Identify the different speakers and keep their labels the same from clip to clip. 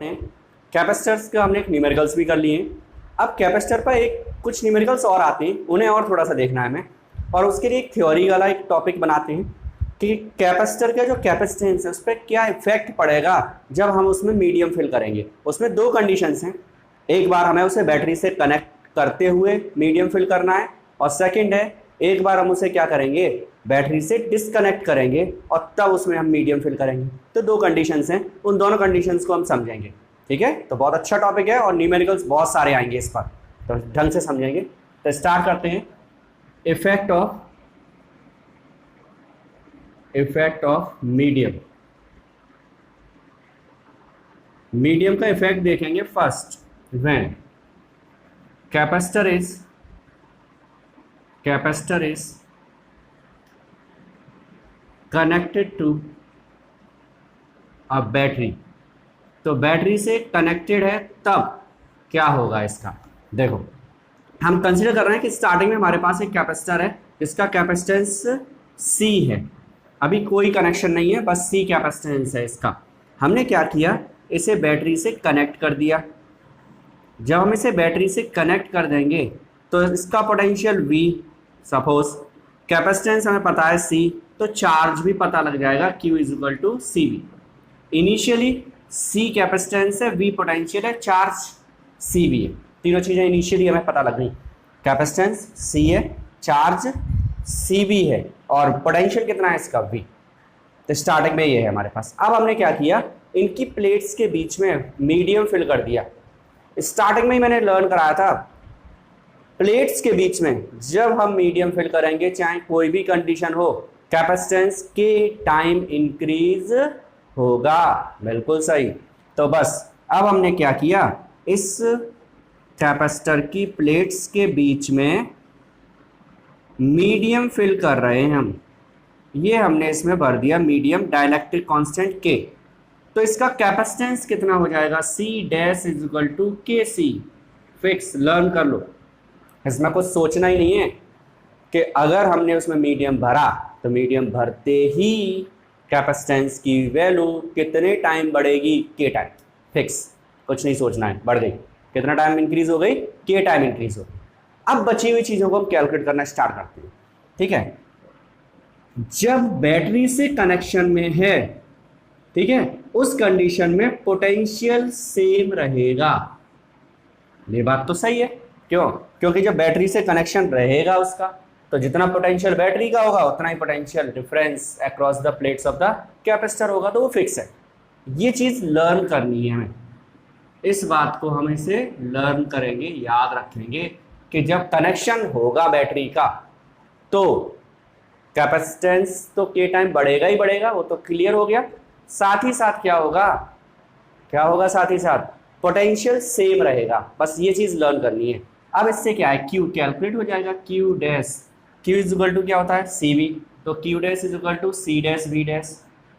Speaker 1: Capacitors का हमने एक न्यूमेरिकल्स भी कर लिए हैं। अब कैपेसिटर पर एक कुछ न्यूमेरिकल्स और आते हैं, उन्हें और थोड़ा सा देखना है हमें, और उसके लिए एक थ्योरी वाला एक टॉपिक बनाते हैं कि कैपेसिटर का जो कैपेसिटेंस है उस पर क्या इफेक्ट पड़ेगा जब हम उसमें मीडियम फिल करेंगे। उसमें दो कंडीशंस हैं, एक बार हमें उसे बैटरी से कनेक्ट करते हुए मीडियम फिल करना है, और सेकेंड है एक बार हम उसे क्या करेंगे, बैटरी से डिस्कनेक्ट करेंगे और तब उसमें हम मीडियम फिल करेंगे। तो दो कंडीशंस हैं, उन दोनों कंडीशंस को हम समझेंगे। ठीक है, तो बहुत अच्छा टॉपिक है और न्यूमेरिकल्स बहुत सारे आएंगे इस पर, तो ढंग से समझेंगे। तो स्टार्ट करते हैं। इफेक्ट ऑफ मीडियम का इफेक्ट देखेंगे। First, when capacitor is connected to a battery, तो बैटरी से कनेक्टेड है तब क्या होगा इसका। देखो, हम कंसीडर कर रहे हैं कि स्टार्टिंग में हमारे पास एक कैपेसिटर है जिसका कैपेसिटेंस C है, अभी कोई कनेक्शन नहीं है, बस C कैपेसिटेंस है इसका। हमने क्या किया, इसे बैटरी से कनेक्ट कर दिया। जब हम इसे बैटरी से कनेक्ट कर देंगे तो इसका पोटेंशियल V, सपोज कैपेसिटेंस हमें पता है C, तो चार्ज भी पता लग जाएगा Q = CV। Initially C capacitance है, V पोटेंशियल है, चार्ज CV है। तीनों चीज़ें इनिशियली हमें पता लग गई। कैपेसिटेंस C है, चार्ज CV है और पोटेंशियल कितना है इसका V। तो स्टार्टिंग में ये है हमारे पास। अब हमने क्या किया, इनकी प्लेट्स के बीच में मीडियम फिल कर दिया। स्टार्टिंग में ही मैंने लर्न कराया था, प्लेट्स के बीच में जब हम मीडियम फिल करेंगे, चाहे कोई भी कंडीशन हो, कैपेसिटेंस के टाइम इंक्रीज होगा। बिल्कुल सही। तो बस अब हमने क्या किया, इस कैपेसिटर की प्लेट्स के बीच में मीडियम फिल कर रहे हैं हम। ये हमने इसमें भर दिया मीडियम डाइलेक्ट्रिक कांस्टेंट K। तो इसका कैपेसिटेंस कितना हो जाएगा, C dash = KC। Fix, learn कर लो, इसमें कुछ सोचना ही नहीं है कि अगर हमने उसमें मीडियम भरा तो मीडियम भरते ही कैपेसिटेंस की वैल्यू कितने टाइम बढ़ेगी, K टाइम। फिक्स, कुछ नहीं सोचना है, बढ़ गई। कितना टाइम इंक्रीज हो गई, K टाइम इंक्रीज हो गई। अब बची हुई चीज़ों को हम कैलकुलेट करना स्टार्ट करते हैं। ठीक है, जब बैटरी से कनेक्शन में है, ठीक है, उस कंडीशन में पोटेंशियल सेम रहेगा। ये बात तो सही है, क्यों? क्योंकि जब बैटरी से कनेक्शन रहेगा उसका, तो जितना पोटेंशियल बैटरी का होगा उतना ही potential difference across the plates of the capacitor होगा, तो वो फिक्स है। ये चीज़ लर्न करनी है हमें, इस बात को हम इसे लर्न करेंगे, याद रखेंगे कि जब कनेक्शन होगा बैटरी का तो कैपेसिटेंस तो K टाइम बढ़ेगा ही बढ़ेगा, वो तो क्लियर हो गया। साथ ही साथ क्या होगा, साथ ही साथ पोटेंशियल सेम रहेगा। बस ये चीज़ लर्न करनी है। अब इससे क्या है, Q कैलकुलेट हो जाएगा। Q डैश, Q = क्या होता है, CV, तो Q dash = C dash V dash.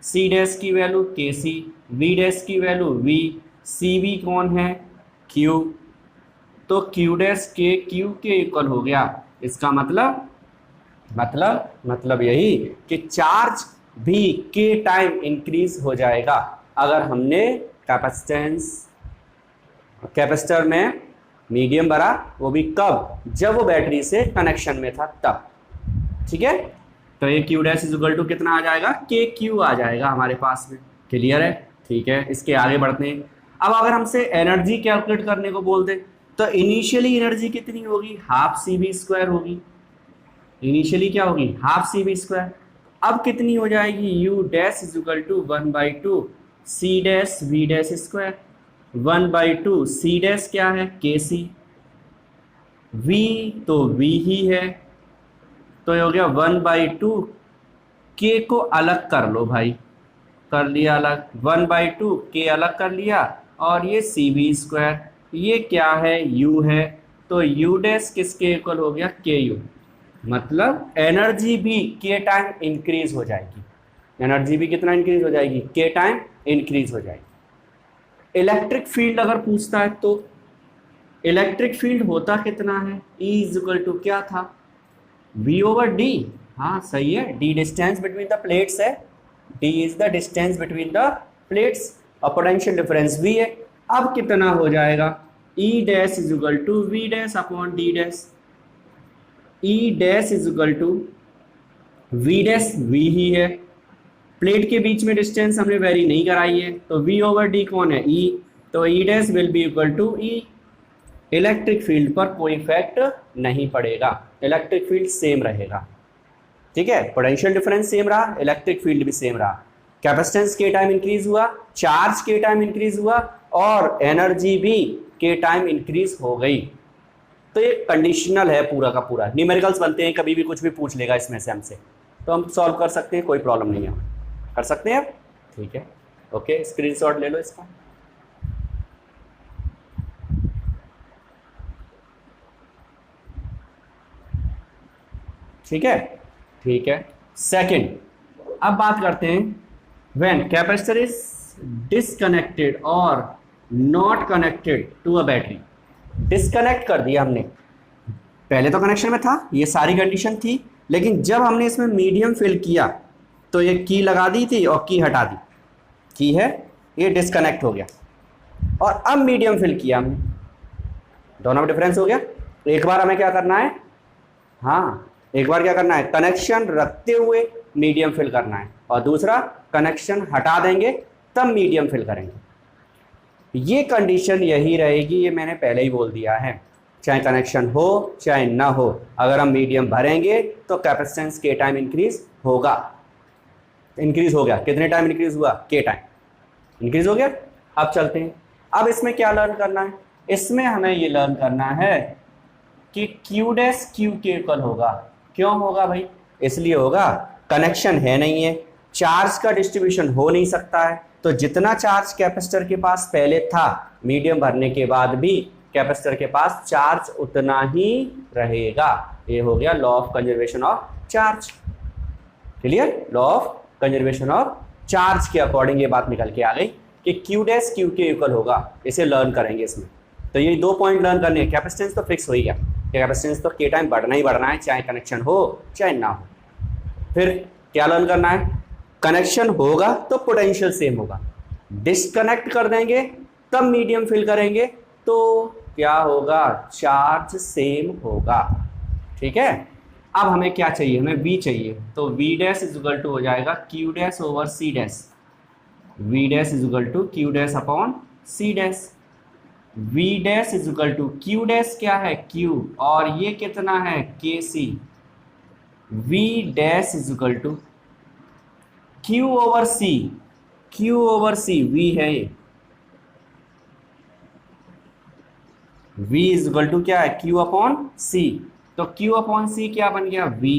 Speaker 1: C dash की वैल्यू KC, V डैश की वैल्यू V, CV कौन है, Q, तो Q डैश के Q के इक्वल हो गया। इसका मतलब यही कि चार्ज भी K टाइम इंक्रीज हो जाएगा अगर हमने कैपेसिटर में मीडियम भरा, वो भी कब, जब वो बैटरी से कनेक्शन में था तब। ठीक है, तो ये Q डैश = कितना आ जाएगा, KQ आ जाएगा हमारे पास में। क्लियर है? ठीक है, इसके आगे बढ़ते हैं। अब अगर हमसे एनर्जी कैलकुलेट करने को बोल दे तो इनिशियली एनर्जी कितनी होगी, ½ CV² होगी। इनिशियली क्या होगी, ½ CV²। अब कितनी हो जाएगी, U dash = 1/2 C dash V dash square. 1/2 C dash क्या है, KC, V तो V ही है, तो ये हो गया 1/2। K को अलग कर लो भाई, कर लिया अलग, 1/2 K अलग कर लिया, और ये CV², ये क्या है, U है, तो U डैश किसके इक्वल हो गया, KU। मतलब एनर्जी भी K टाइम इंक्रीज हो जाएगी। एनर्जी भी कितना इंक्रीज हो जाएगी, K टाइम इंक्रीज हो जाएगी। इलेक्ट्रिक फील्ड अगर पूछता है तो इलेक्ट्रिक फील्ड होता कितना है, E = क्या था, V/D। हाँ सही है, D distance between the plates है, D is the distance between the plates, और पोटेंशियल डिफरेंस V है। अब कितना हो जाएगा, E dash is equal to V dash upon D dash. E dash is equal to V dash V ही है, plate के बीच में डिस्टेंस हमने वेरी नहीं कराई है, तो V ओवर D कौन है, E, तो E dash will be equal to E। Electric field पर कोई इफेक्ट नहीं पड़ेगा, इलेक्ट्रिक फील्ड सेम रहेगा। ठीक है, पोटेंशियल डिफरेंस सेम रहा, इलेक्ट्रिक फील्ड भी सेम रहा। कैपेसिटेंस के टाइम इंक्रीज हुआ, चार्ज के टाइम इंक्रीज हुआ, और एनर्जी भी के टाइम इंक्रीज हो गई। तो ये कंडीशनल है पूरा का पूरा, न्यूमेरिकल्स बनते हैं, कभी भी कुछ भी पूछ लेगा इसमें से हमसे, तो हम सॉल्व कर सकते हैं, कोई प्रॉब्लम नहीं है, कर सकते हैं आप। ठीक है, ओके, स्क्रीनशॉट ले लो इसका। ठीक है, ठीक है। सेकंड, अब बात करते हैं व्हेन कैपेसिटर इज डिसकनेक्टेड और not connected to a battery. Disconnect कर दिया हमने, पहले तो कनेक्शन में था, ये सारी कंडीशन थी, लेकिन जब हमने इसमें मीडियम फिल किया तो ये की लगा दी थी और की हटा दी, की है, ये डिसकनेक्ट हो गया, और अब मीडियम फिल किया हमने, दोनों में डिफरेंस हो गया। एक बार हमें क्या करना है, हाँ, एक बार क्या करना है, कनेक्शन रखते हुए मीडियम फिल करना है, और दूसरा कनेक्शन हटा देंगे तब मीडियम फिल करेंगे। ये कंडीशन यही रहेगी, ये मैंने पहले ही बोल दिया है, चाहे कनेक्शन हो चाहे ना हो, अगर हम मीडियम भरेंगे तो कैपेसिटेंस के टाइम इंक्रीज होगा। इंक्रीज हो गया, कितने टाइम इंक्रीज हुआ, के टाइम इंक्रीज हो गया। अब चलते हैं, अब इसमें क्या लर्न करना है, इसमें हमें ये लर्न करना है कि Q डैश Q के इक्वल होगा। क्यों होगा भाई, इसलिए होगा कनेक्शन है नहीं है, चार्ज का डिस्ट्रीब्यूशन हो नहीं सकता है, तो जितना चार्ज कैपेसिटर के पास पहले था, मीडियम भरने के बाद भी कैपेसिटर के पास चार्ज उतना ही रहेगा। ये हो गया law of conservation of charge. Clear, law of conservation of charge के अकॉर्डिंग ये बात निकल के आ गई कि Q डैश Q के इक्वल होगा। इसे लर्न करेंगे इसमें, तो ये 2 पॉइंट लर्न करने हैं। कैपेसिटेंस तो फिक्स हो ही गया, कैपेसिटेंस तो के टाइम बढ़ना ही बढ़ना है, चाहे कनेक्शन हो चाहे ना हो। फिर क्या लर्न करना है, कनेक्शन होगा तो पोटेंशियल सेम होगा, डिस्कनेक्ट कर देंगे तब मीडियम फिल करेंगे तो क्या होगा, चार्ज सेम होगा। ठीक है, अब हमें क्या चाहिए, हमें V चाहिए, तो V dash is equal to हो जाएगा Q dash over C dash. V dash is equal to Q dash upon C dash. V dash is equal to Q dash क्या है, Q, और ये कितना है, KC। V dash is equal to Q over C, Q over C, V है ये, V is equal to क्या है, Q अपॉन C, तो Q अपॉन C क्या बन गया, V,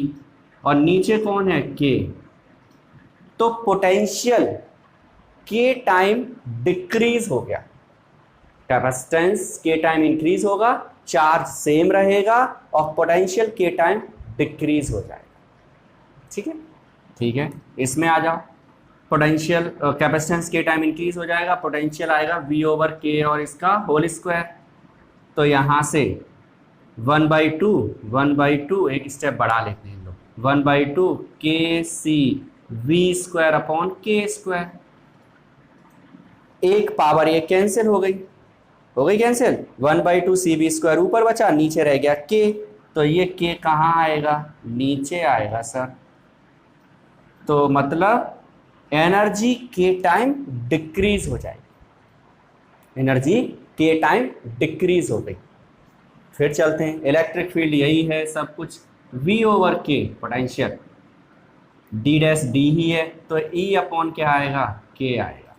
Speaker 1: और नीचे कौन है, K। तो पोटेंशियल के टाइम डिक्रीज हो गया, कैपेसिटेंस के टाइम इंक्रीज होगा, चार्ज सेम रहेगा, और पोटेंशियल के टाइम डिक्रीज हो जाएगा। ठीक है, ठीक है, इसमें आ जाओ, पोटेंशियल कैपेसिटेंस के टाइम इंक्रीज हो जाएगा, पोटेंशियल आएगा V ओवर K और इसका होल स्क्वायर, तो यहाँ से 1/2 एक स्टेप बढ़ा लेते हैं लोग, 1/2 KC V square upon K square. एक पावर ये कैंसिल हो गई कैंसिल, 1/2 CV स्क्वायर ऊपर बचा, नीचे रह गया K, तो ये K कहाँ आएगा, नीचे आएगा सर। तो मतलब एनर्जी के टाइम डिक्रीज हो जाएगी, एनर्जी के टाइम डिक्रीज हो गई। फिर चलते हैं, इलेक्ट्रिक फील्ड यही है सब कुछ, V over K potential, D dash D ही है, तो E अपॉन क्या आएगा, K आएगा।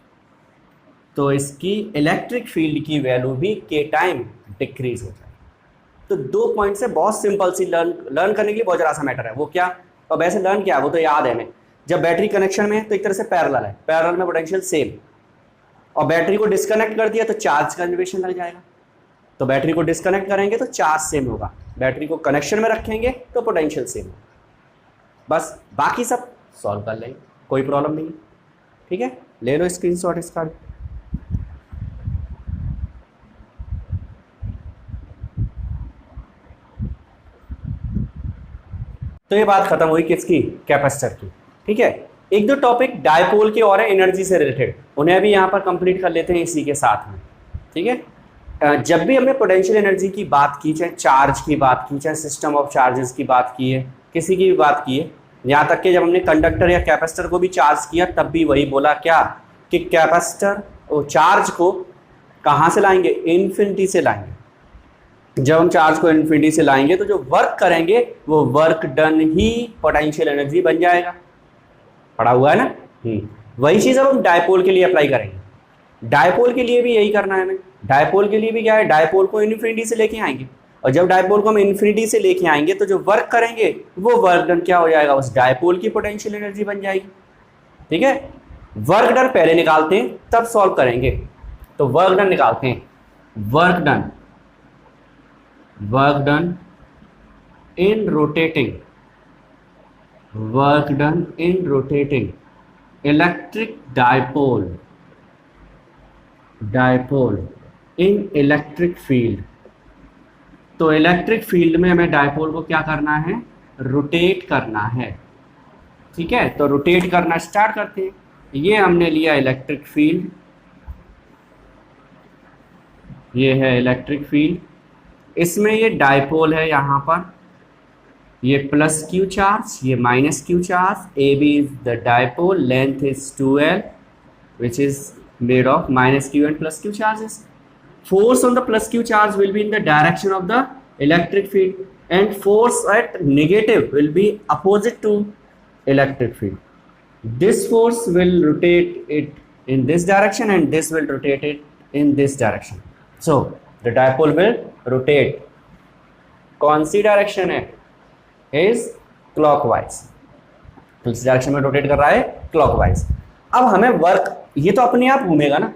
Speaker 1: तो इसकी इलेक्ट्रिक फील्ड की वैल्यू भी के टाइम डिक्रीज हो जाएगी। तो 2 पॉइंट से बहुत सिंपल सी लर्न करने के लिए बहुत जरा सा मैटर है, वो क्या, और वैसे लर्न क्या, वो तो याद है हमें, जब बैटरी कनेक्शन में है तो एक तरह से पैरेलल है, पैरेलल में पोटेंशियल सेम, और बैटरी को डिस्कनेक्ट कर दिया तो चार्ज कंजर्वेशन लग जाएगा, तो बैटरी को डिस्कनेक्ट करेंगे तो चार्ज सेम होगा, बैटरी को कनेक्शन में रखेंगे तो पोटेंशियल सेम होगा। बस बाकी सब सॉल्व कर लेंगे, कोई प्रॉब्लम नहीं है। ठीक है, ले लो स्क्रीनशॉट इसका। तो ये बात खत्म हुई किसकी, कैपेसिटर की। ठीक है, एक दो टॉपिक डायपोल के और है एनर्जी से रिलेटेड, उन्हें भी यहाँ पर कंप्लीट कर लेते हैं इसी के साथ में। ठीक है। जब भी हमने पोटेंशियल एनर्जी की बात की, चाहे चार्ज की बात की, चाहे सिस्टम ऑफ चार्जेस की बात की है, किसी की भी बात की है, यहाँ तक कि जब हमने कंडक्टर या कैपेसिटर को भी चार्ज किया तब भी वही बोला क्या, कि कैपेसिटर वो चार्ज को कहाँ से लाएंगे, इन्फिनिटी से लाएंगे। जब हम चार्ज को इन्फिनिटी से लाएंगे तो जो वर्क करेंगे वो वर्क डन ही पोटेंशियल एनर्जी बन जाएगा। पढ़ा हुआ है ना। वही चीज़ अब हम डायपोल के लिए अप्लाई करेंगे। डायपोल के लिए भी यही करना है हमें। डायपोल के लिए भी क्या है, डायपोल को इन्फिनिटी से लेके आएंगे, और जब डायपोल को हम इन्फिनिटी से लेके आएंगे तो जो वर्क करेंगे वो वर्क डन क्या हो जाएगा, उस डायपोल की पोटेंशियल एनर्जी बन जाएगी। ठीक है, वर्क डन पहले निकालते हैं तब सॉल्व करेंगे। तो वर्क डन निकालते हैं। Work done in rotating, work done in rotating electric dipole in electric field. तो इलेक्ट्रिक फील्ड में हमें डायपोल को क्या करना है, रोटेट करना है। ठीक है, तो रोटेट करना स्टार्ट करते हैं। ये हमने लिया इलेक्ट्रिक फील्ड, ये है इलेक्ट्रिक फील्ड, इसमें ये डायपोल है, यहाँ पर ये प्लस क्यू चार्ज, ये minus Q charge. A B is the dipole, length is 2l which is made of minus q and plus q charges. Force on the plus q charge will be in the direction of the electric field, and force at negative will be opposite to electric field. This force will rotate it in this direction and this will rotate it in this direction. So the dipole will rotate. कौन सी direction है, is clockwise. किस direction में rotate कर रहा है, clockwise. अब हमें work, ये तो अपने आप घूमेगा ना,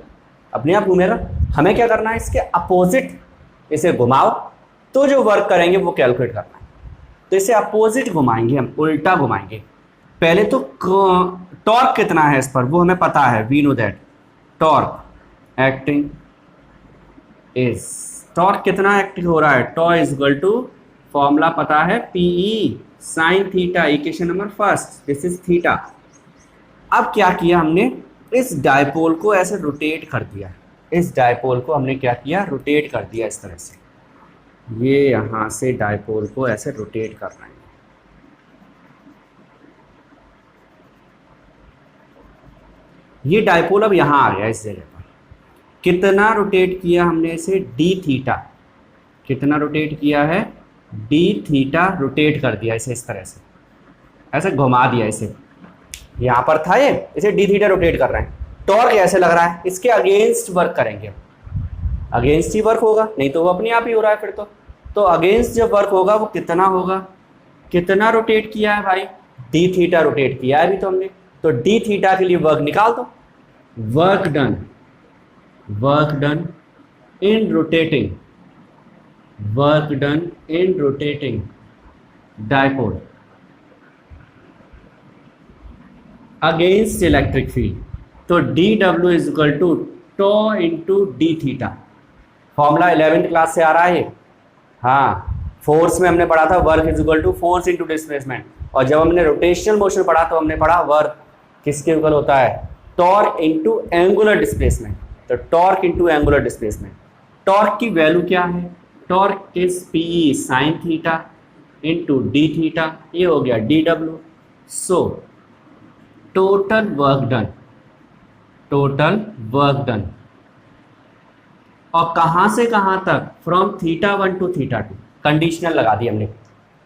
Speaker 1: अपने आप घूमेगा, हमें क्या करना है, इसके अपोजिट इसे घुमाओ तो जो वर्क करेंगे वो कैलकुलेट करना है। तो इसे अपोजिट घुमाएंगे, हम उल्टा घुमाएंगे। पहले तो टॉर्क कितना है इस पर वो हमें पता है, we know that torque acting is, torque कितना एक्टिव हो रहा है, tau is equal to, formula पता है, PE sine theta, equation number first, this is theta. अब क्या किया हमने, इस डायपोल को ऐसे रोटेट कर दिया, इस डायपोल को हमने क्या किया, रोटेट कर दिया इस तरह से। ये यहाँ से डायपोल को ऐसे रोटेट कर रहे हैं। ये डायपोल अब यहाँ आ गया इस जगह पर। कितना रोटेट किया हमने इसे, डी थीटा, कितना रोटेट किया है, डी थीटा रोटेट कर दिया इसे इस तरह से, ऐसे घुमा दिया इसे। यहाँ पर था ये, इसे डी थीटा रोटेट कर रहे हैं। टॉर्क ऐसे लग रहा है, इसके अगेंस्ट वर्क करेंगे, अगेंस्ट ही वर्क होगा, नहीं तो वो अपने आप ही हो रहा है फिर तो अगेंस्ट जब वर्क होगा वो कितना होगा, कितना रोटेट किया है भाई, डी थीटा रोटेट किया है अभी तो हमने। तो डी थीटा के लिए वर्क निकाल दो। Work done in rotating, work done in rotating dipole against electric field. तो डी डब्ल्यू is equal to tau into d theta. Formula 11th class से आ रहा है। हाँ, फोर्स में हमने पढ़ा था work is equal to force into displacement, और जब हमने रोटेशनल मोशन पढ़ा तो हमने पढ़ा वर्क किसके इक्वल होता है, टॉर्क इंटू एंगुलर डिस्प्लेसमेंट। तो torque into angular displacement, torque की वैल्यू क्या है, torque is P sine theta into d theta, ये हो गया d W. So total work done, और कहाँ से कहाँ तक, from theta 1 to theta 2। Conditional लगा दी हमने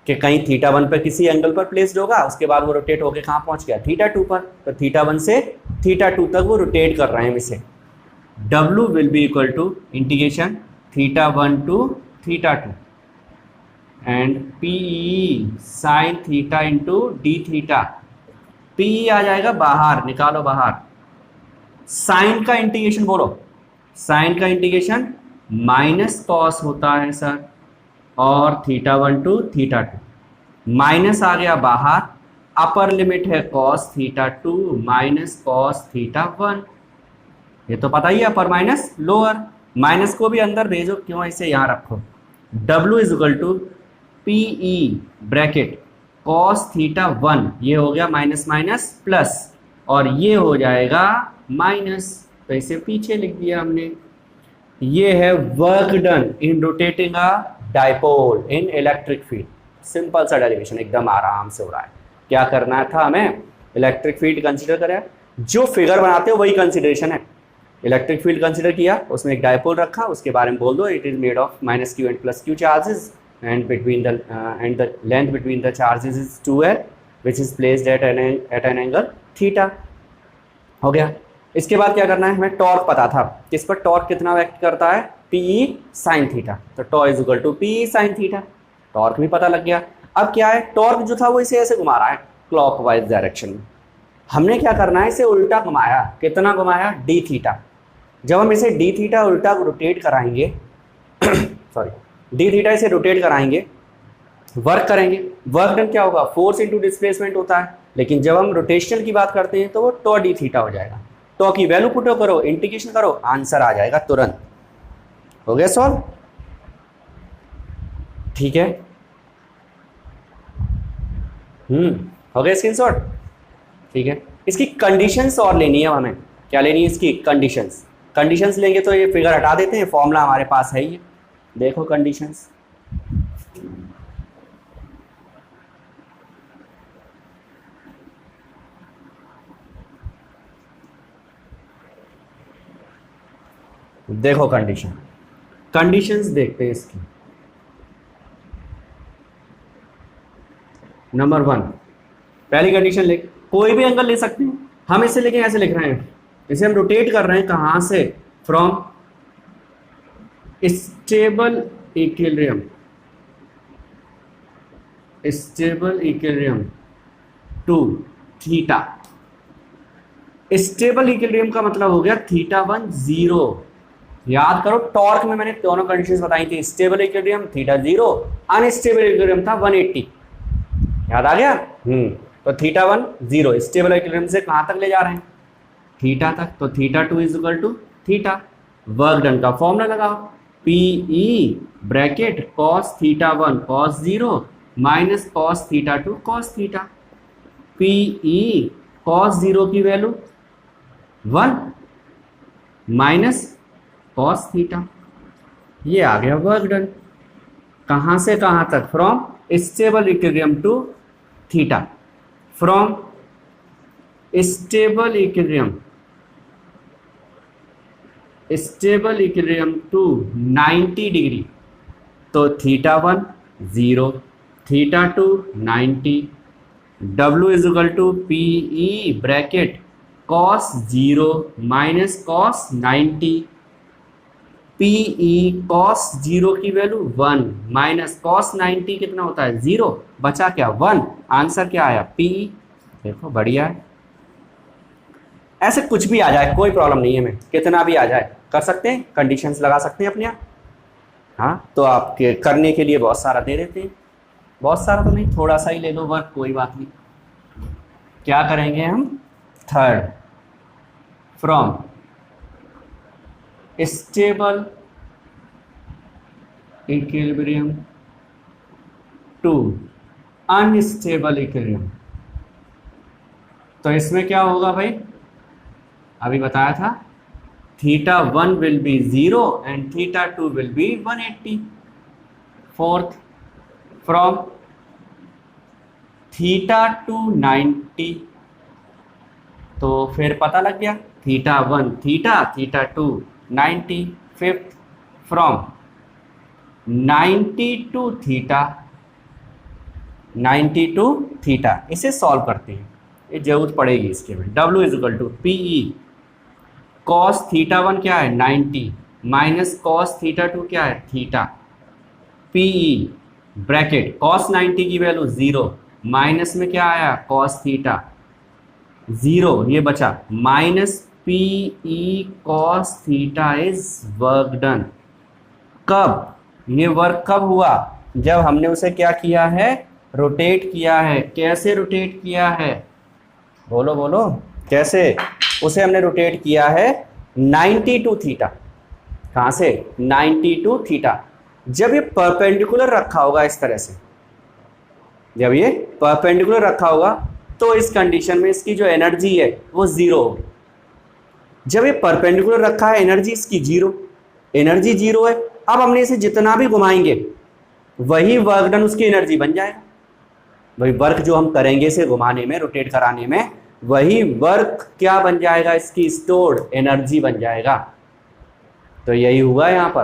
Speaker 1: कि कहीं थीटा 1 पर किसी एंगल पर प्लेस्ड होगा, उसके बाद वो रोटेट होकर कहाँ पहुँच गया, थीटा 2 पर। तो थीटा 1 से थीटा 2 तक वो रोटेट कर रहे हैं इसे। W will be equal to integration theta 1 to theta 2 and p sine theta into d theta. P आ जाएगा बाहर, निकालो बाहर। साइन का इंटीग्रेशन बोलो, साइन का इंटीग्रेशन माइनस कॉस होता है सर, और थीटा 1 टू थीटा 2, माइनस आ गया बाहर, अपर लिमिट है cos theta 2 minus cos theta 1। ये तो पता ही है, अपर माइनस लोअर, माइनस को भी अंदर भेजो, क्यों इसे यहाँ रखो। W is equal to P E bracket cos theta 1, ये हो गया माइनस माइनस प्लस, और ये हो जाएगा माइनस, तो इसे पीछे लिख दिया हमने। ये है work done in rotating a dipole in electric field. Simple सा डेरिवेशन, एकदम आराम से हो रहा है। क्या करना था हमें, इलेक्ट्रिक फील्ड कंसीडर करें, जो फिगर बनाते हो वही कंसीडरेशन है। इलेक्ट्रिक फील्ड कंसीडर किया, उसमें एक डाइपोल रखा, उसके बारे में बोल दो it is made of -q and +q charges and between the end the length between the charges is 2l which is placed at an angle theta. हो गया। इसके बाद क्या करना है, हमें टॉर्क पता था, किस पर टॉर्क कितना एक्ट करता है, PE sin थीटा, तो tau is equal to PE sin theta, torque भी पता लग गया। अब क्या है, टॉर्क जो था वो इसे ऐसे घुमा रहा है क्लॉकवाइज डायरेक्शन में, हमने क्या करना है, इसे उल्टा घुमाया, कितना घुमाया, d थीटा। जब हम इसे d थीटा उल्टा रोटेट कराएंगे सॉरी d थीटा इसे रोटेट कराएंगे, वर्क करेंगे, वर्क डन क्या होगा, फोर्स इनटू डिस्प्लेसमेंट होता है, लेकिन जब हम रोटेशनल की बात करते हैं तो वो टॉ d थीटा हो जाएगा। टॉ की वैल्यू पुट करो, इंटीग्रेशन करो, आंसर आ जाएगा तुरंत। हो गया सॉल्व, ठीक है। हो गया स्क्रीनशॉट, ठीक है। इसकी कंडीशंस और लेनी है हमें, क्या लेनी है इसकी कंडीशंस। कंडीशंस लेंगे तो ये फिगर हटा देते हैं, फॉर्मूला हमारे पास है ही, देखो कंडीशंस। देखो कंडीशंस देखते हैं इसकी। नंबर 1, पहली कंडीशन ले, कोई भी एंगल ले सकते हैं हम, इसे लेके ऐसे लिख रहे हैं, इसे हम रोटेट कर रहे हैं कहां से, from stable equilibrium to theta. Stable equilibrium का मतलब हो गया θ1 0। याद करो टॉर्क में मैंने दोनों कंडीशंस बताई थी, स्टेबल इक्विलिब्रियम θ0, अनस्टेबल इक्विलिब्रियम था 180। याद आ गया। तो θ1 0 स्टेबल इक्विलिब्रियम से कहां तक ले जा रहे हैं, थीटा तक, तो θ2 is equal to theta. Work done का फॉर्मूला लगाओ, PE bracket cos θ1 cos 0 minus cos θ2 cos theta. PE cos 0 की वैल्यू 1 माइनस cos थीटा। ये आ गया वर्क डन, कहां से कहां तक, from stable equilibrium to theta, from stable equilibrium to 90 degree, तो θ1 0 θ2 90, W is equal to PE bracket cos 0 minus cos 90, PE cos 0 की value 1 minus cos 90 कितना होता है 0, बचा क्या 1, आंसर क्या आया PE। देखो बढ़िया है, ऐसे कुछ भी आ जाए कोई प्रॉब्लम नहीं है, हमें कितना भी आ जाए कर सकते हैं, कंडीशंस लगा सकते हैं अपने आप। हाँ तो आपके करने के लिए बहुत सारा दे देते हैं, बहुत सारा तो नहीं, थोड़ा सा ही ले लो वर्क, कोई बात नहीं। क्या करेंगे हम, third, from stable equilibrium to unstable equilibrium, तो इसमें क्या होगा भाई, अभी बताया था, θ1 will be 0 and θ2 will be 180। Fourth, from θ2 90, तो फिर पता लग गया θ1 theta θ2 90। Fifth, from 90 to theta, इसे सॉल्व करते हैं, ये जरूरत पड़ेगी इसके में। W is equal to PE cos θ1 क्या है 90 माइनस cos θ2 क्या है थीटा, PE ब्रैकेट cos 90 की वैल्यू 0 माइनस में क्या आया cos थीटा 0, ये बचा minus PE cos theta is work done. कब, ये वर्क कब हुआ, जब हमने उसे क्या किया है, रोटेट किया है। कैसे रोटेट किया है, बोलो बोलो कैसे, उसे हमने रोटेट किया है 90 टू थीटा। कहाँ से, 90 टू थीटा। जब ये परपेंडिकुलर रखा होगा इस तरह से, जब ये परपेंडिकुलर रखा होगा तो इस कंडीशन में इसकी जो एनर्जी है वो 0 होगी। जब ये परपेंडिकुलर रखा है एनर्जी इसकी 0, एनर्जी जीरो है। अब हमने इसे जितना भी घुमाएंगे वही वर्क डन उसकी एनर्जी बन जाएगा, वही वर्क जो हम करेंगे इसे घुमाने में, रोटेट कराने में, वही वर्क क्या बन जाएगा, इसकी स्टोर्ड एनर्जी बन जाएगा। तो यही हुआ यहाँ पर,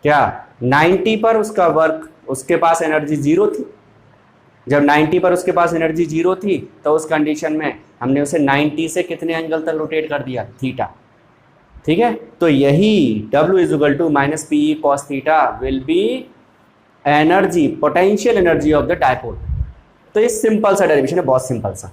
Speaker 1: क्या 90 पर उसका वर्क, उसके पास एनर्जी जीरो थी। जब 90 पर उसके पास एनर्जी जीरो थी तो उस कंडीशन में हमने उसे 90 से कितने एंगल तक रोटेट कर दिया, थीटा। ठीक है, तो यही W is to minus P cos theta will be energy, potential energy of the dipole. तो ये सिंपल सा डेरिवेशन है, बहुत सिंपल सा।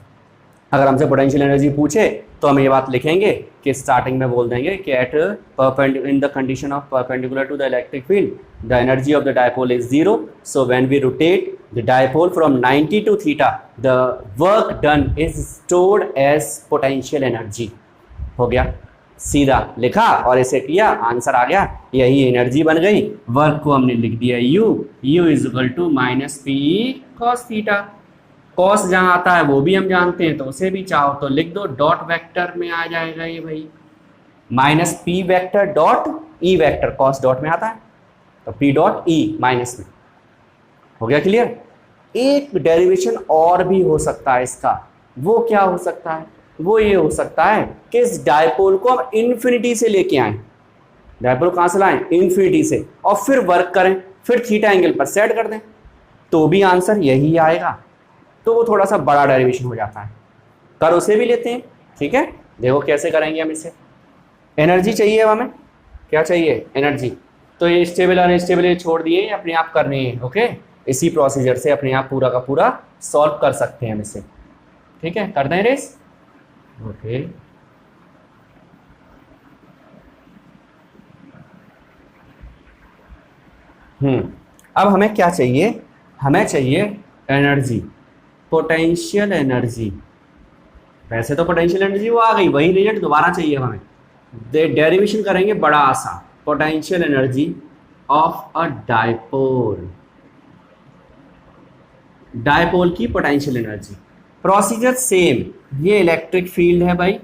Speaker 1: अगर हमसे पोटेंशियल एनर्जी पूछे तो हम ये बात लिखेंगे कि स्टार्टिंग में बोल देंगे कि at in the condition of perpendicular to the electric field the energy of the dipole is zero, so when we rotate the dipole from 90 to theta the work done is stored as potential energy. हो गया, सीधा लिखा और इसे किया, answer आ गया, यही energy बन गई। वर्क को हमने लिख दिया U is equal to minus P cos theta. Cos जहाँ आता है वो भी हम जानते हैं, तो उसे भी चाहो तो लिख दो, डॉट वेक्टर में आ जाएगा ये भाई, minus P vector dot E vector, cos dot में आता है तो पी डॉट ई माइनस में। हो गया क्लियर। एक डेरिवेशन और भी हो सकता है इसका, वो क्या हो सकता है, वो ये हो सकता है कि इस डायपोल को हम इन्फिनिटी से लेके आए, डायपोल कहाँ से लाएं, इन्फिनिटी से, और फिर वर्क करें, फिर थीटा एंगल पर सेट कर दें, तो भी आंसर यही आएगा। तो वो थोड़ा सा बड़ा डेरिवेशन हो जाता है, कर उसे भी लेते हैं। ठीक है, देखो कैसे करेंगे हम इसे। एनर्जी चाहिए हमें, क्या चाहिए, एनर्जी। तो ये स्टेबल अनस्टेबल ये छोड़ दिए, अपने आप करने हैं। ओके, इसी प्रोसीजर से अपने आप पूरा का पूरा सॉल्व कर सकते हैं हम इसे। ठीक है, कर दें रेस। ओके, अब हमें क्या चाहिए, हमें चाहिए एनर्जी, पोटेंशियल एनर्जी। वैसे तो पोटेंशियल एनर्जी वो आ गई, वही रिजल्ट दोबारा चाहिए हमें। डेरिवेशन करेंगे बड़ा आसान, potential energy of a dipole, dipole की पोटेंशियल एनर्जी। प्रोसीजर सेम, ये इलेक्ट्रिक फील्ड है भाई,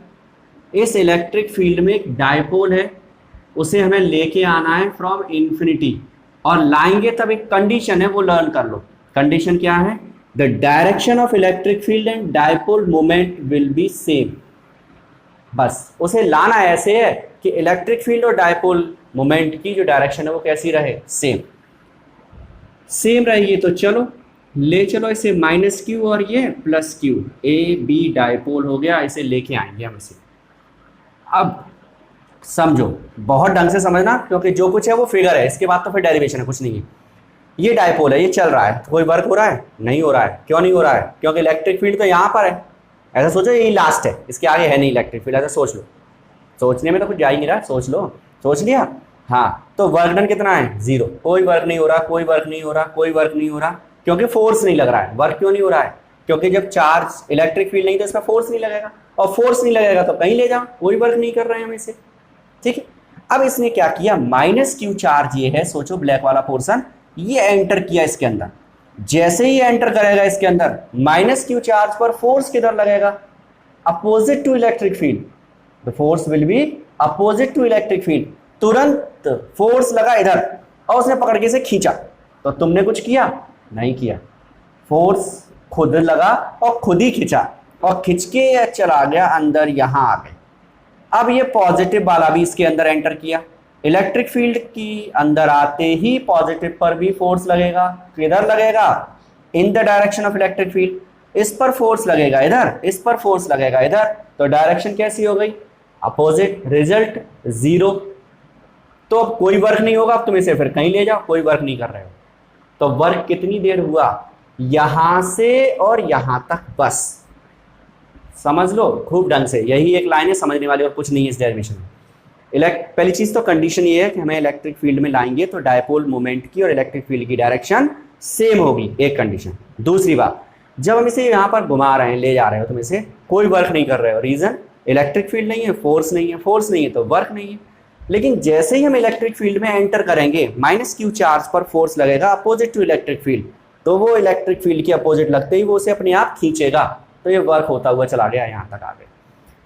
Speaker 1: इस इलेक्ट्रिक फील्ड में एक डायपोल है, उसे हमें लेके आना है फ्रॉम इन्फिनिटी, और लाएंगे तब एक कंडीशन है, वो लर्न कर लो। कंडीशन क्या है, the direction of electric field and dipole moment will be same. बस उसे लाना ऐसे है कि इलेक्ट्रिक फील्ड और डायपोल मोमेंट की जो डायरेक्शन है वो कैसी रहे, सेम, सेम रहेगी। तो चलो ले चलो इसे, माइनस क्यू और ये plus Q, A B dipole हो गया, इसे लेके आएंगे हम इसे। अब समझो, बहुत ढंग से समझना, क्योंकि जो कुछ है वो फिगर है, इसके बाद तो फिर डेरिवेशन है, कुछ नहीं है। ये डायपोल है, ये चल रहा है, तो कोई वर्क हो रहा है, नहीं हो रहा है। क्यों नहीं हो रहा है, क्योंकि इलेक्ट्रिक फील्ड तो यहाँ पर है। ऐसा सोचो यही लास्ट है, इसके आगे है नहीं इलेक्ट्रिक फील्ड, ऐसा सोच लो। सोचने में तो कुछ जा ही नहीं रहा, सोच लो, सोच लिया। हाँ, तो वर्क डन कितना है, जीरो, कोई वर्क नहीं हो रहा, कोई वर्क नहीं हो रहा, कोई वर्क नहीं हो रहा, क्योंकि फोर्स नहीं लग रहा है। वर्क क्यों नहीं हो रहा है, क्योंकि जब चार्ज, इलेक्ट्रिक फील्ड नहीं तो इसमें फोर्स नहीं लगेगा, और फोर्स नहीं लगेगा तो कहीं ले जाओ, कोई वर्क नहीं कर रहे हैं हम इसे। ठीक है, अब इसने क्या किया, माइनस क्यू चार्ज ये है, सोचो ब्लैक वाला पोर्शन, ये एंटर किया इसके अंदर। जैसे ही एंटर करेगा इसके अंदर, माइनस क्यू चार्ज पर फोर्स किधर लगेगा, opposite to electric field, the force will be opposite to electric field. तुरंत फोर्स लगा इधर और उसने पकड़ के इसे खींचा, तो तुमने कुछ किया, नहीं किया, फोर्स खुद लगा और खुद ही खींचा, और खींच के चला गया अंदर, यहां आ गए। अब ये पॉजिटिव वाला भी इसके अंदर एंटर किया, इलेक्ट्रिक फील्ड की अंदर आते ही पॉजिटिव पर भी फोर्स लगेगा, किधर लगेगा, in the direction of electric field. इस पर फोर्स लगेगा इधर, इस पर फोर्स लगेगा इधर, तो डायरेक्शन कैसी हो गई, अपोजिट, रिजल्ट जीरो। तो अब कोई वर्क नहीं होगा, अब तुम इसे फिर कहीं ले जाओ, कोई वर्क नहीं कर रहे हो, तो वर्क कितनी देर हुआ, यहां से और यहां तक, बस समझ लो खूब ढंग से, यही एक लाइन है समझने वाली, और कुछ नहीं है इस डेरिवेशन में। पहली चीज तो कंडीशन ये है कि हमें इलेक्ट्रिक फील्ड में लाएंगे तो डायपोल मोमेंट की और इलेक्ट्रिक फील्ड की डायरेक्शन सेम होगी, एक कंडीशन। दूसरी बात, जब हम इसे यहाँ पर घुमा रहे हैं, ले जा रहे हो, तुम इसे कोई वर्क नहीं कर रहे हो, रीजन इलेक्ट्रिक फील्ड नहीं है, फोर्स नहीं है, फोर्स नहीं है तो वर्क नहीं है। लेकिन जैसे ही हम इलेक्ट्रिक फील्ड में एंटर करेंगे, माइनस क्यू चार्ज पर फोर्स लगेगा अपोजिट टू इलेक्ट्रिक फील्ड, तो वो इलेक्ट्रिक फील्ड के अपोजिट लगते ही वो उसे अपने आप खींचेगा, तो ये वर्क होता हुआ चला गया, यहाँ तक आ गया।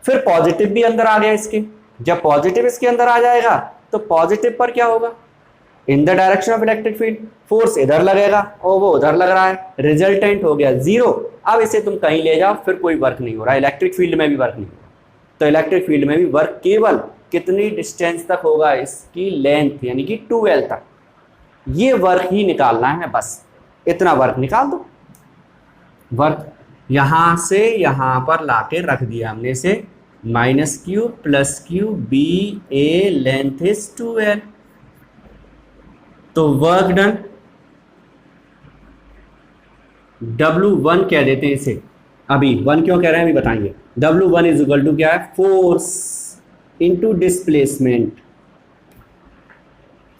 Speaker 1: फिर पॉजिटिव भी अंदर आ गया इसके, जब पॉजिटिव इसके अंदर आ जाएगा तो पॉजिटिव पर क्या होगा, in the direction of electric field, force इधर लगेगा और वो उधर लग रहा है, रिजल्टेंट हो गया 0। अब इसे तुम कहीं ले जाओ, फिर कोई वर्क नहीं हो रहा, इलेक्ट्रिक फील्ड में भी वर्क नहीं हो रहा। तो इलेक्ट्रिक फील्ड में भी वर्क केवल कितनी डिस्टेंस तक होगा, इसकी लेंथ यानी कि 2L तक। ये वर्क ही निकालना है, बस इतना वर्क निकाल दो। वर्क यहां से यहां पर लाके रख दिया हमने इसे, -q + q b a length is 2L। तो वर्क डन W1 कह देते हैं इसे, अभी 1 क्यों कह रहे हैं अभी बताएंगे। W1 इज इक्वल टू क्या है, फोर्स इनटू डिस्प्लेसमेंट,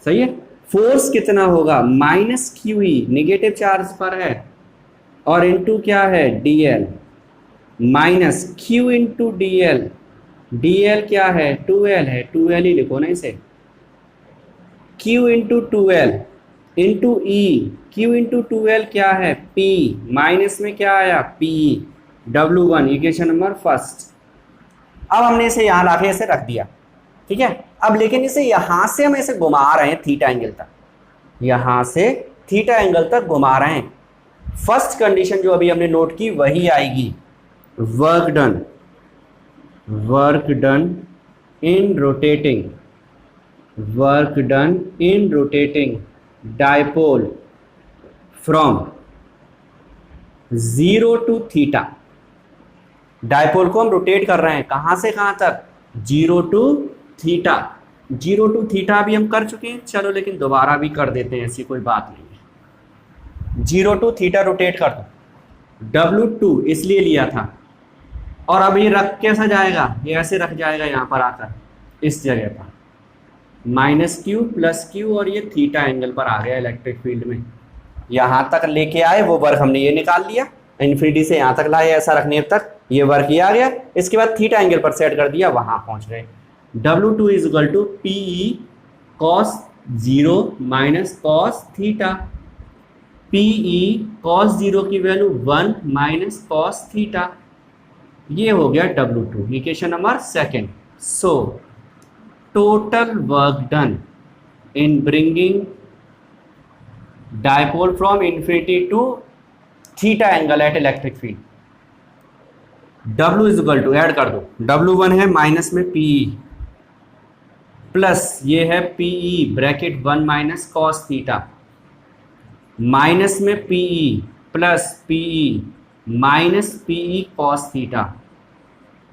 Speaker 1: सही है। फोर्स कितना होगा, -QE, नेगेटिव चार्ज पर है, और इनटू क्या है, DL, -Q into DL, DL क्या है, 2L है, 2L ही लिखो ना इसे, Q into 2L into E, Q into 2L क्या है, P, माइनस में क्या आया, P, W1, equation number first. अब हमने इसे यहाँ लाके ऐसे रख दिया, ठीक है। अब लेकिन इसे यहाँ से हम ऐसे घुमा रहे हैं थीटा एंगल तक, यहाँ से थीटा एंगल तक घुमा रहे हैं। फर्स्ट कंडीशन जो अभी हमने नोट की वही आएगी, work done in rotating dipole from 0 to theta. Dipole को हम रोटेट कर रहे हैं कहां से कहां तक, 0 to थीटा। 0 to थीटा भी हम कर चुके हैं, चलो लेकिन दोबारा भी कर देते हैं, ऐसी कोई बात नहीं है। 0 to थीटा रोटेट कर दो, W2 इसलिए लिया था, और अब ये रख कैसा जाएगा, ये ऐसे रख जाएगा यहाँ पर आकर इस जगह पर, -Q + Q, और ये थीटा एंगल पर आ गया इलेक्ट्रिक फील्ड में। यहाँ तक लेके आए, वो वर्क हमने ये निकाल लिया, इन्फिनिटी से यहाँ तक लाए ऐसा रखने तक, ये वर्क ये आ गया। इसके बाद थीटा एंगल पर सेट कर दिया, वहां पहुंच गए। W2 is equal to PE cos 0 - cos theta, PE cos 0 की वैल्यू 1 - cos थीटा, ये हो गया W2, equation number second. So total work done in bringing dipole from infinity to theta angle at electric field, W is equal to, add कर दो, W1 है minus में PE plus ये है PE bracket 1 - cos theta, minus में PE plus PE minus PE cos theta,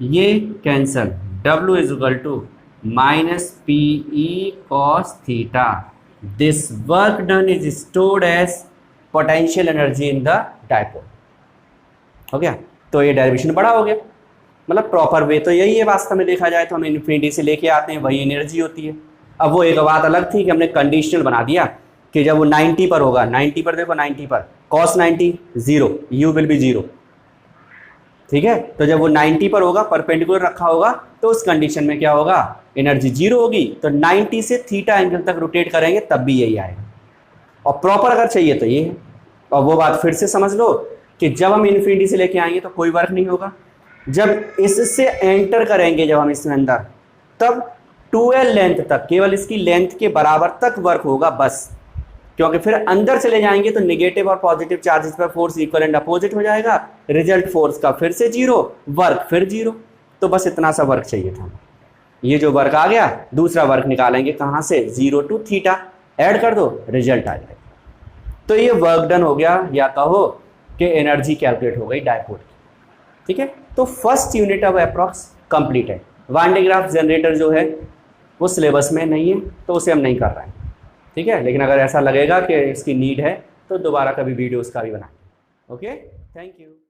Speaker 1: ये cancel, W is equal to -PE cos theta. This work done is stored as potential energy in the dipole. हो गया, तो ये derivation बड़ा हो गया, मतलब प्रॉपर वे तो यही है वास्तव में देखा जाए तो, हम इन्फिनिटी से लेके आते हैं वही एनर्जी होती है। अब वो एक बात अलग थी कि हमने कंडीशनल बना दिया कि जब वो 90 पर होगा, 90 पर देखो, 90 पर cos 90 0, U विल बी 0, ठीक है। तो जब वो 90 पर होगा, परपेंडिकुलर रखा होगा, तो उस कंडीशन में क्या होगा, एनर्जी 0 होगी। तो 90 से थीटा एंगल तक रोटेट करेंगे तब भी यही आएगा, और प्रॉपर अगर चाहिए तो ये है। और वो बात फिर से समझ लो कि जब हम इन्फिनिटी से लेके आएंगे तो कोई वर्क नहीं होगा, जब इससे एंटर करेंगे, जब हम इसमें अंदर, तब 2L लेंथ तक, केवल इसकी लेंथ के बराबर तक वर्क होगा बस, क्योंकि फिर अंदर चले जाएंगे तो नेगेटिव और पॉजिटिव चार्जेस पर फोर्स इक्वल एंड अपोजिट हो जाएगा, रिजल्ट फोर्स का फिर से 0, वर्क फिर 0। तो बस इतना सा वर्क चाहिए था। ये जो वर्क आ गया, दूसरा वर्क निकालेंगे कहाँ से, 0 to थीटा, ऐड कर दो, रिजल्ट आ जाएगा। तो ये वर्क डन हो गया, या कहो कि एनर्जी कैलकुलेट हो गई डायपोल की, ठीक है। तो first unit of approx complete है। वान डे ग्राफ जनरेटर जो है वो सिलेबस में नहीं है, तो उसे हम नहीं कर रहे हैं, ठीक है। लेकिन अगर ऐसा लगेगा कि इसकी नीड है तो दोबारा कभी वीडियो उसका भी बनाएंगे। Okay, thank you.